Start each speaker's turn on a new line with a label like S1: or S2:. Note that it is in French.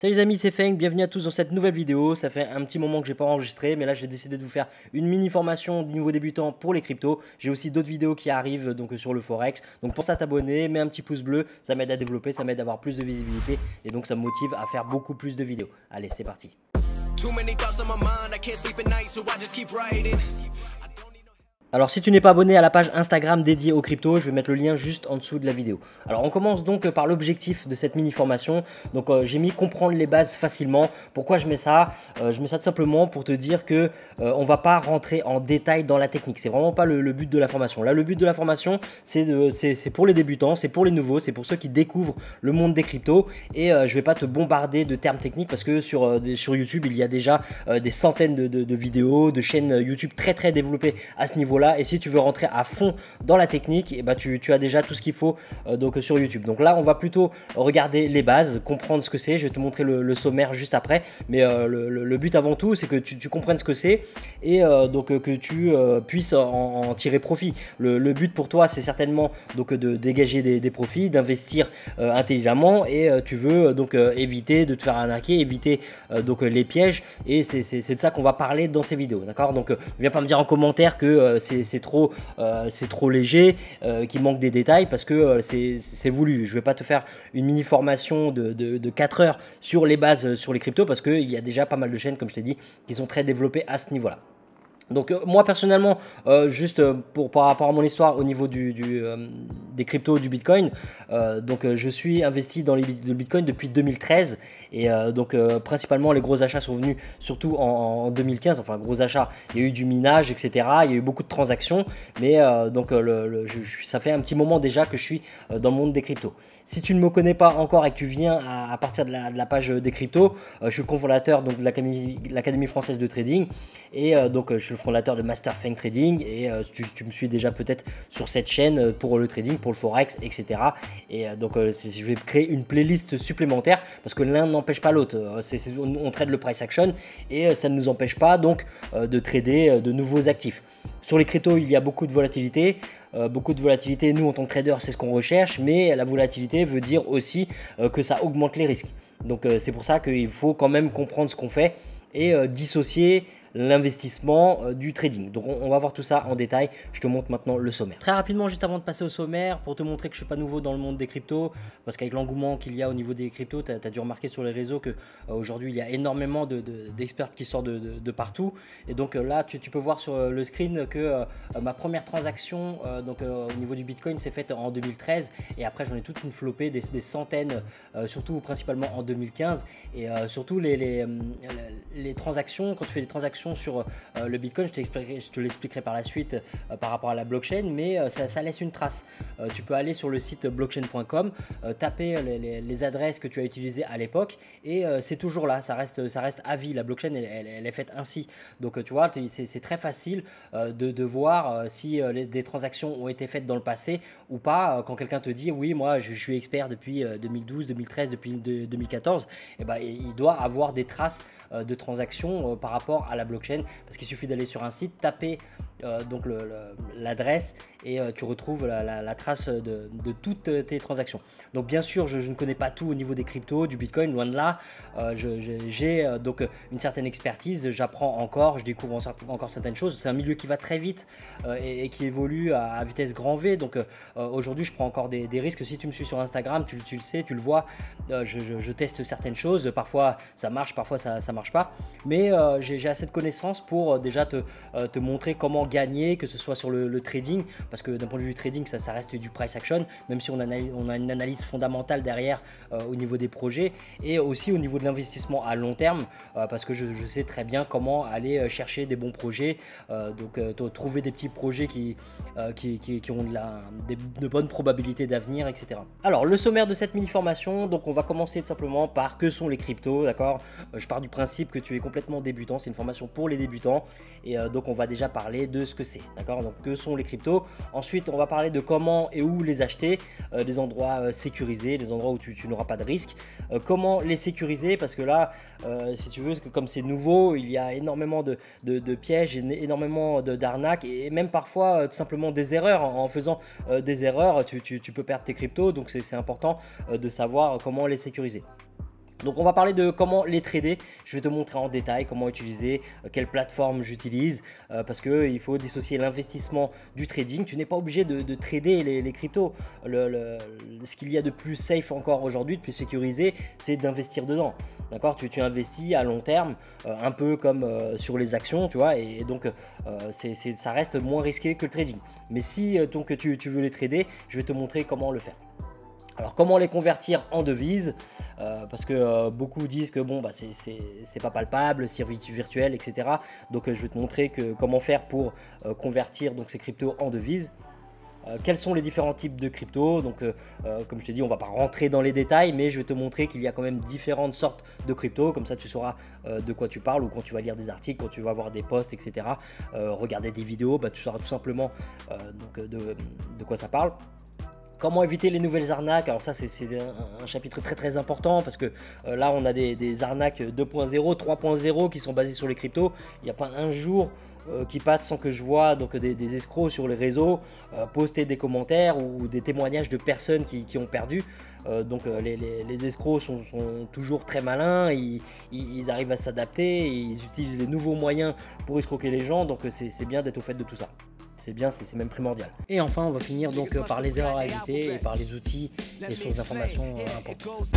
S1: Salut les amis, c'est Feng, bienvenue à tous dans cette nouvelle vidéo. Ça fait un petit moment que j'ai pas enregistré, mais là j'ai décidé de vous faire une mini formation du niveau débutant pour les cryptos. J'ai aussi d'autres vidéos qui arrivent donc sur le Forex. Donc pense à t'abonner, mets un petit pouce bleu, ça m'aide à développer, ça m'aide à avoir plus de visibilité et donc ça me motive à faire beaucoup plus de vidéos. Allez, c'est parti. Alors si tu n'es pas abonné à la page Instagram dédiée aux cryptos, je vais mettre le lien juste en dessous de la vidéo. Alors on commence donc par l'objectif de cette mini formation. Donc j'ai mis comprendre les bases facilement. Pourquoi je mets ça? Je mets ça tout simplement pour te dire que on va pas rentrer en détail dans la technique. C'est vraiment pas le but de la formation. Là le but de la formation c'est pour les débutants, c'est pour les nouveaux, c'est pour ceux qui découvrent le monde des cryptos. Et je vais pas te bombarder de termes techniques parce que sur YouTube il y a déjà des centaines de vidéos, de chaînes YouTube très développées à ce niveau-là. Et si tu veux rentrer à fond dans la technique, et bah tu as déjà tout ce qu'il faut donc sur YouTube. Donc là, on va plutôt regarder les bases, comprendre ce que c'est. Je vais te montrer le sommaire juste après. Mais le but avant tout, c'est que tu comprennes ce que c'est et donc que tu puisses en tirer profit. Le but pour toi, c'est certainement donc de dégager des profits, d'investir intelligemment et tu veux donc éviter de te faire arnaquer, éviter donc les pièges. Et c'est de ça qu'on va parler dans ces vidéos, d'accord? Donc viens pas me dire en commentaire que c'est trop léger, qu'il manque des détails parce que c'est voulu. Je vais pas te faire une mini formation de 4 heures sur les bases sur les cryptos parce qu'il y a déjà pas mal de chaînes, comme je t'ai dit, qui sont très développées à ce niveau-là. Donc moi personnellement, juste par rapport à mon histoire au niveau des cryptos, du Bitcoin, je suis investi dans le Bitcoin depuis 2013 et principalement les gros achats sont venus surtout en 2015, enfin gros achats, il y a eu du minage etc, il y a eu beaucoup de transactions, mais ça fait un petit moment déjà que je suis dans le monde des cryptos. Si tu ne me connais pas encore et que tu viens à partir de la page des cryptos, je suis le cofondateur donc, de l'Académie française de trading et je suis le fondateur de Master Feng Trading et tu me suis déjà peut-être sur cette chaîne pour le trading, pour le forex, etc. Et je vais créer une playlist supplémentaire parce que l'un n'empêche pas l'autre. On trade le price action et ça ne nous empêche pas donc de trader de nouveaux actifs. Sur les cryptos, il y a beaucoup de volatilité. Nous en tant que trader, c'est ce qu'on recherche, mais la volatilité veut dire aussi que ça augmente les risques. Donc c'est pour ça qu'il faut quand même comprendre ce qu'on fait et dissocier l'investissement du trading. Donc on va voir tout ça en détail. Je te montre maintenant le sommaire. Très rapidement, juste avant de passer au sommaire, pour te montrer que je ne suis pas nouveau dans le monde des cryptos, parce qu'avec l'engouement qu'il y a au niveau des cryptos, tu as dû remarquer sur les réseaux que aujourd'hui il y a énormément d'experts qui sortent de partout. Et donc là, tu peux voir sur le screen que ma première transaction au niveau du Bitcoin s'est faite en 2013 et après j'en ai toute une flopée, des centaines, surtout principalement en 2015 et surtout les transactions, quand tu fais des transactions sur le Bitcoin, je te l'expliquerai par la suite par rapport à la blockchain, mais ça laisse une trace. Tu peux aller sur le site blockchain.com, taper les adresses que tu as utilisées à l'époque et c'est toujours là, ça reste à vie. La blockchain elle est faite ainsi, donc tu vois, c'est très facile de voir si des transactions ont été faites dans le passé ou pas. Quand quelqu'un te dit oui, moi je suis expert depuis 2012, 2013, depuis 2014, et ben, il doit avoir des traces de transactions par rapport à la blockchain, parce qu'il suffit d'aller sur un site, taper l'adresse et tu retrouves la trace de toutes tes transactions. Donc bien sûr, je ne connais pas tout au niveau des cryptos, du Bitcoin, loin de là. J'ai une certaine expertise, j'apprends encore, je découvre encore certaines choses. C'est un milieu qui va très vite et qui évolue à vitesse grand V. Donc aujourd'hui, je prends encore des risques. Si tu me suis sur Instagram, tu le sais, tu le vois, je teste certaines choses. Parfois ça marche, parfois ça marche pas. Mais j'ai assez de connaissances pour déjà te montrer comment gagner, que ce soit sur le trading, parce que d'un point de vue trading, ça reste du price action, même si on a une analyse fondamentale derrière au niveau des projets et aussi au niveau de l'investissement à long terme, parce que je sais très bien comment aller chercher des bons projets, trouver des petits projets qui ont de bonnes probabilités d'avenir, etc. Alors le sommaire de cette mini formation, donc on va commencer tout simplement par que sont les cryptos, d'accord? Je pars du principe que tu es complètement débutant, c'est une formation pour les débutants et donc on va déjà parler de ce que c'est, d'accord? Donc que sont les cryptos. Ensuite on va parler de comment et où les acheter, des endroits sécurisés, des endroits où tu n'auras pas de risque, comment les sécuriser, parce que là si tu veux, comme c'est nouveau, il y a énormément de pièges, énormément d'arnaques et même parfois tout simplement des erreurs. En faisant des erreurs tu peux perdre tes cryptos, donc c'est important de savoir comment les sécuriser. Donc on va parler de comment les trader. Je vais te montrer en détail comment utiliser, quelle plateforme j'utilise, parce qu'il faut dissocier l'investissement du trading. Tu n'es pas obligé de trader les cryptos. Ce qu'il y a de plus safe encore aujourd'hui, de plus sécurisé, c'est d'investir dedans. D'accord, tu investis à long terme, un peu comme sur les actions, tu vois, et donc ça reste moins risqué que le trading. Mais si donc, tu veux les trader, je vais te montrer comment le faire. Alors comment les convertir en devises, parce que beaucoup disent que bon, bah, c'est pas palpable, c'est virtuel, etc. Donc je vais te montrer comment faire pour convertir donc, ces cryptos en devises. Quels sont les différents types de cryptos. Donc comme je t'ai dit, on ne va pas rentrer dans les détails, mais je vais te montrer qu'il y a quand même différentes sortes de cryptos. Comme ça tu sauras de quoi tu parles, ou quand tu vas lire des articles, quand tu vas voir des posts, etc. Regarder des vidéos, bah, tu sauras tout simplement donc, de quoi ça parle. Comment éviter les nouvelles arnaques? Alors ça c'est un chapitre très important, parce que là on a des arnaques 2.0, 3.0 qui sont basées sur les cryptos. Il n'y a pas un jour qui passe sans que je vois donc, des escrocs sur les réseaux poster des commentaires ou des témoignages de personnes qui ont perdu. Donc les escrocs sont toujours très malins, ils arrivent à s'adapter, ils utilisent les nouveaux moyens pour escroquer les gens, donc c'est bien d'être au fait de tout ça. C'est bien, c'est même primordial. Et enfin, on va finir donc par les erreurs à éviter et par les outils et sources d'informations importantes.